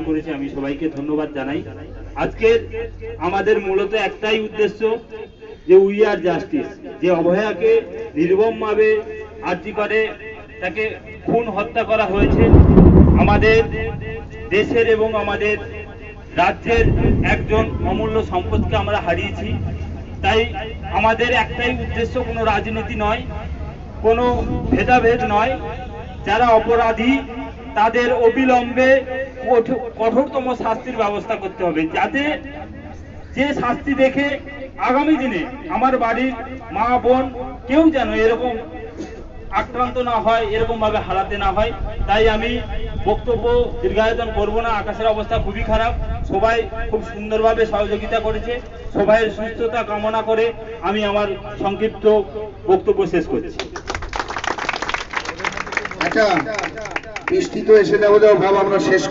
করেছে আমি সবাইকে ধন্যবাদ জানাই। আজকে আমাদের মূলত একটাই উদ্দেশ্য যে উই আর জাস্টিস, যে অভয়াকে নির্মমভাবে আর্জি করে তাকে খুন হত্যা করা হয়েছে, আমাদের দেশের এবং আমাদের রাজ্যের একজন অমূল্য সম্পদকে আমরা হারিয়েছি। তাই আমাদের একটাই উদ্দেশ্য, কোনো রাজনীতি নয়, কোনো ভেদাভেদ নয়, যারা অপরাধী তাদের অবিলম্বে কঠোরতম শাস্তির ব্যবস্থা করতে হবে, যাতে যে শাস্তি দেখে আগামী দিনে আমার বাড়ির মা বোন কেউ যেন এরকম আক্রান্ত না হয়, এরকম ভাবে হারাতে না হয়। তাই আমি বক্তব্য দীর্ঘায়তন করব না। আকাশের অবস্থা খুবই খারাপ, সবাই খুব সুন্দরভাবে সহযোগিতা করেছে। সবাইয়ের সুস্থতা কামনা করে আমি আমার সংক্ষিপ্ত বক্তব্য শেষ করছি। আচ্ছা, বৃষ্টি তো এসে যাবো, ভাব আমরা শেষ